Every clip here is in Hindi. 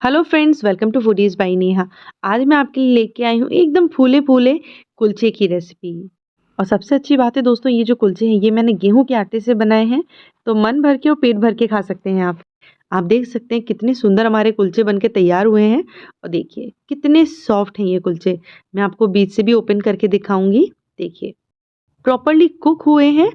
Hello friends, welcome to Foodies by Neha. आज मैं आपके लिए लेके आई हूँ एकदम फूले फूले कुलचे की रेसिपी। और सबसे अच्छी बात है दोस्तों, ये जो कुलचे हैं ये मैंने गेहूं के आटे से बनाए हैं, तो मन भर के और पेट भर के खा सकते हैं आप देख सकते हैं कितने सुंदर हमारे कुलचे बनके तैयार हुए हैं। और देखिए कितने सॉफ्ट हैं ये कुलचे। मैं आपको बीच से भी ओपन करके दिखाऊंगी। देखिए प्रॉपरली कुक हुए हैं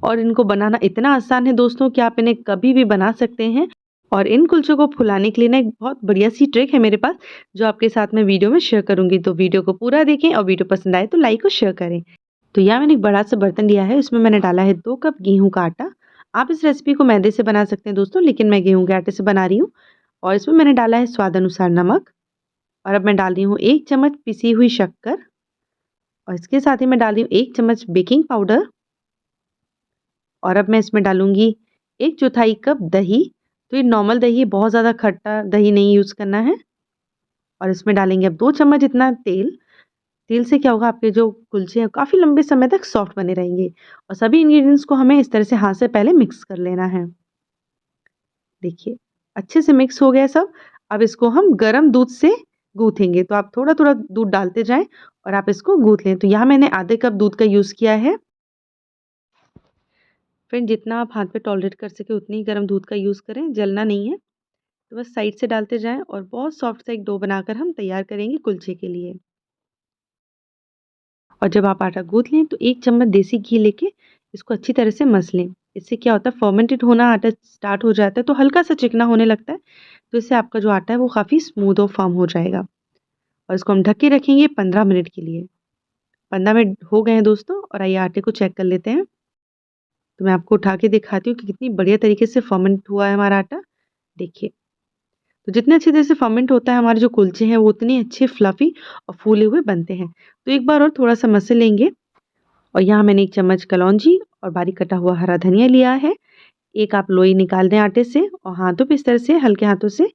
और इनको बनाना इतना आसान है दोस्तों कि आप इन्हें कभी भी बना सकते हैं। और इन कुलचों को फुलाने के लिए ना एक बहुत बढ़िया सी ट्रिक है मेरे पास, जो आपके साथ मैं वीडियो में शेयर करूंगी। तो वीडियो को पूरा देखें और वीडियो पसंद आए तो लाइक और शेयर करें। तो यहाँ मैंने एक बड़ा सा बर्तन लिया है, इसमें मैंने डाला है 2 कप गेहूं का आटा। आप इस रेसिपी को मैदे से बना सकते हैं दोस्तों, लेकिन मैं गेहूं के आटे से बना रही हूँ। और इसमें मैंने डाला है स्वाद अनुसार नमक। और अब मैं डाल रही हूँ 1 चम्मच पिसी हुई शक्कर। और इसके साथ ही मैं डाल रही हूँ 1 चम्मच बेकिंग पाउडर। और अब मैं इसमें डालूँगी 1/4 कप दही। तो ये नॉर्मल दही है, बहुत ज़्यादा खट्टा दही नहीं यूज़ करना है। और इसमें डालेंगे अब 2 चम्मच इतना तेल। तेल से क्या होगा, आपके जो कुलचे हैं काफ़ी लंबे समय तक सॉफ्ट बने रहेंगे। और सभी इंग्रीडिएंट्स को हमें इस तरह से हाथ से पहले मिक्स कर लेना है। देखिए अच्छे से मिक्स हो गया सब। अब इसको हम गर्म दूध से गूँथेंगे, तो आप थोड़ा-थोड़ा दूध डालते जाएँ और आप इसको गूँथ लें। तो यहाँ मैंने आधे कप दूध का यूज़ किया है। फ्रेंड जितना आप हाथ पे टॉलरेट कर सकें उतनी ही गर्म दूध का यूज़ करें, जलना नहीं है। तो बस साइड से डालते जाएँ और बहुत सॉफ्ट सा एक डो बनाकर हम तैयार करेंगे कुलचे के लिए। और जब आप आटा गूँथ लें तो 1 चम्मच देसी घी लेके इसको अच्छी तरह से मस लें। इससे क्या होता है, फर्मेंटेड होना आटा स्टार्ट हो जाता है तो हल्का-सा चिकना होने लगता है। तो इससे आपका जो आटा है वो काफ़ी स्मूथ और फर्म हो जाएगा। और इसको हम ढक के रखेंगे 15 मिनट के लिए। 15 मिनट हो गए हैं दोस्तों, और आइए आटे को चेक कर लेते हैं। तो मैं आपको उठा के दिखाती हूँ कि कितनी बढ़िया तरीके से फर्मेंट हुआ है हमारा आटा। देखिए, तो जितने अच्छे तरह से फर्मेंट होता है हमारे जो कुलचे हैं वो उतने अच्छे फ्लफी और फूले हुए बनते हैं। तो एक बार और थोड़ा-सा मसल लेंगे। और यहाँ मैंने 1 चम्मच कलौंजी और बारीक कटा हुआ हरा धनिया लिया है। एक आप लोई निकाल दें आटे से और हाथों पे इस तरह से हल्के हाथों से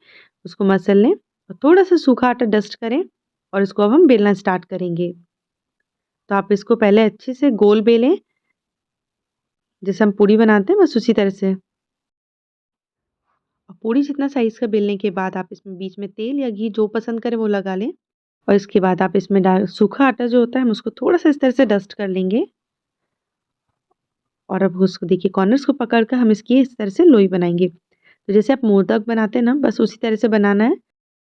उसको मसल लें और थोड़ा-सा सूखा आटा डस्ट करें। और इसको अब हम बेलना स्टार्ट करेंगे। तो आप इसको पहले अच्छे से गोल बेलें, जैसे हम पूड़ी बनाते हैं बस उसी तरह से। और पूड़ी जितना साइज़ का बेलने के बाद आप इसमें बीच में तेल या घी जो पसंद करें वो लगा लें। और इसके बाद आप इसमें डाल सूखा आटा जो होता है हम उसको थोड़ा-सा इस तरह से डस्ट कर लेंगे। और अब उसको देखिए कॉर्नर्स को पकड़ कर हम इसकी इस तरह से लोई बनाएँगे। तो जैसे आप मोदक बनाते हैं ना, बस उसी तरह से बनाना है।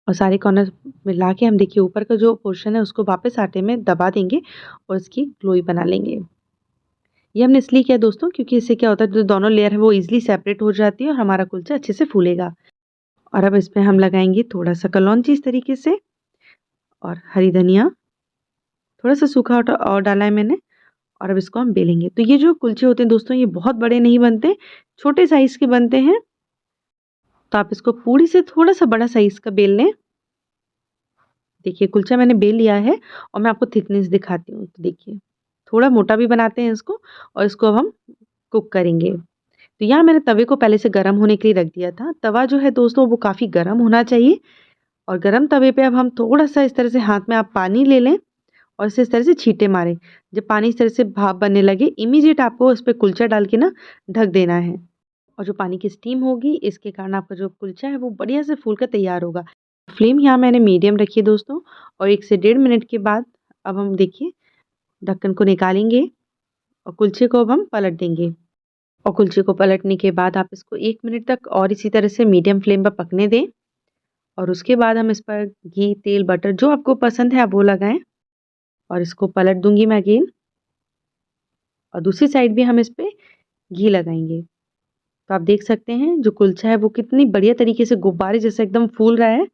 और सारे कॉर्नर मिला के हम देखिए ऊपर का जो पोर्शन है उसको वापस आटे में दबा देंगे और इसकी लोई बना लेंगे। ये हमने इसलिए किया दोस्तों, क्योंकि इससे क्या होता है जो दोनों लेयर है वो ईज़िली सेपरेट हो जाती है और हमारा कुलचा अच्छे से फूलेगा। और अब इसमें हम लगाएँगे थोड़ा-सा कलौंजी इस तरीके से और हरी धनिया, थोड़ा-सा सूखा आटा और डाला है मैंने। और अब इसको हम बेलेंगे। तो ये जो कुलचे होते हैं दोस्तों ये बहुत बड़े नहीं बनते, छोटे साइज़ के बनते हैं। तो आप इसको पूड़ी से थोड़ा-सा बड़ा साइज़ का बेल लें। देखिए कुलचा मैंने बेल लिया है और मैं आपको थिकनेस दिखाती हूँ। तो देखिए थोड़ा मोटा भी बनाते हैं इसको, और इसको अब हम कुक करेंगे। तो यहाँ मैंने तवे को पहले से गरम होने के लिए रख दिया था। तवा जो है दोस्तों वो काफ़ी गरम होना चाहिए। और गरम तवे पे अब हम थोड़ा-सा इस तरह से हाथ में आप पानी ले लें और इसे इस तरह से छींटे मारें। जब पानी इस तरह से भाप बनने लगे इमीडिएट आपको उस पे कुलचा डाल के ना ढक देना है। और जो पानी की स्टीम होगी इसके कारण आपका जो कुलचा है वो बढ़िया से फूल कर तैयार होगा। फ्लेम यहाँ मैंने मीडियम रखी है दोस्तों। और 1 से डेढ़ मिनट के बाद अब हम देखिए ढक्कन को निकालेंगे और कुलचे को अब हम पलट देंगे। और कुलचे को पलटने के बाद आप इसको 1 मिनट तक और इसी तरह से मीडियम फ्लेम पर पकने दें। और उसके बाद हम इस पर घी, तेल, बटर जो आपको पसंद है आप वो लगाएँ। और इसको पलट दूँगी मैं अगेन। और दूसरी साइड भी हम इस पे घी लगाएँगे। तो आप देख सकते हैं जो कुलचा है वो कितनी बढ़िया तरीके से गुब्बारे जैसा एकदम फूल रहा है,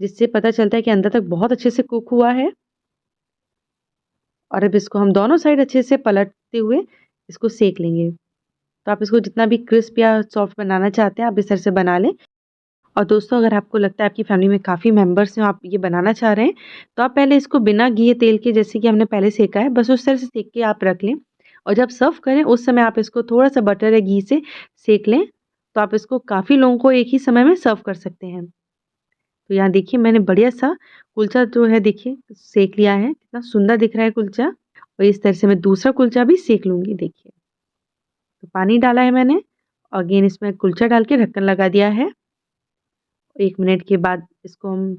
जिससे पता चलता है कि अंदर तक बहुत अच्छे से कुक हुआ है। और अब इसको हम दोनों साइड अच्छे से पलटते हुए इसको सेक लेंगे। तो आप इसको जितना भी क्रिस्प या सॉफ्ट बनाना चाहते हैं आप इस तरह से बना लें। और दोस्तों अगर आपको लगता है आपकी फैमिली में काफ़ी मेंबर्स हैं, आप ये बनाना चाह रहे हैं, तो आप पहले इसको बिना घी या तेल के जैसे कि हमने पहले सेका है बस उस तरह से सेक के आप रख लें। और जब सर्व करें उस समय आप इसको थोड़ा-सा बटर या घी से सेक लें, तो आप इसको काफ़ी लोगों को एक ही समय में सर्व कर सकते हैं। तो यहाँ देखिए मैंने बढ़िया-सा कुलचा जो है देखिए सेक लिया है, कितना सुंदर दिख रहा है कुलचा। और इस तरह से मैं दूसरा कुलचा भी सेक लूँगी देखिए। तो पानी डाला है मैंने, अगेन इसमें कुलचा डाल के ढक्कन लगा दिया है। 1 मिनट के बाद इसको हम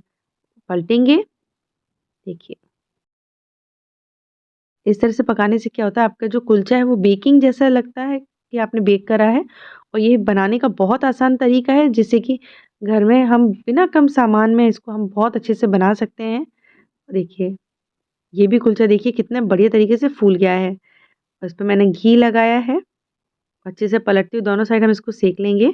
पलटेंगे। देखिए, इस तरह से पकाने से क्या होता है, आपका जो कुलचा है वो बेकिंग जैसा लगता है कि आपने बेक करा है, और ये बनाने का बहुत आसान तरीका है, जिससे कि घर में हम बिना कम सामान में इसको हम बहुत अच्छे से बना सकते हैं। देखिए, ये भी कुलचा देखिए कितने बढ़िया तरीके से फूल गया है। और इस पे मैंने घी लगाया है, अच्छे से पलटती हूँ, दोनों साइड हम इसको सेक लेंगे।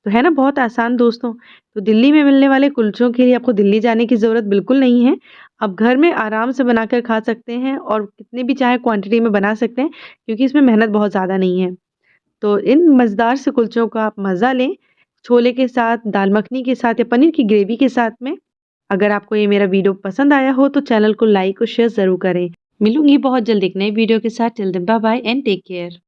तो है ना बहुत आसान दोस्तों। तो दिल्ली में मिलने वाले कुलचों के लिए आपको दिल्ली जाने की ज़रूरत बिल्कुल नहीं है। आप घर में आराम से बनाकर खा सकते हैं और कितनी भी चाहे क्वांटिटी में बना सकते हैं, क्योंकि इसमें मेहनत बहुत ज़्यादा नहीं है। तो इन मज़ेदार से कुलचों का आप मज़ा लें, छोले के साथ, दाल मखनी के साथ या पनीर की ग्रेवी के साथ में। अगर आपको ये मेरा वीडियो पसंद आया हो तो चैनल को लाइक और शेयर ज़रूर करें। मिलूँगी बहुत जल्द एक नई वीडियो के साथ। Till then bye bye and take care.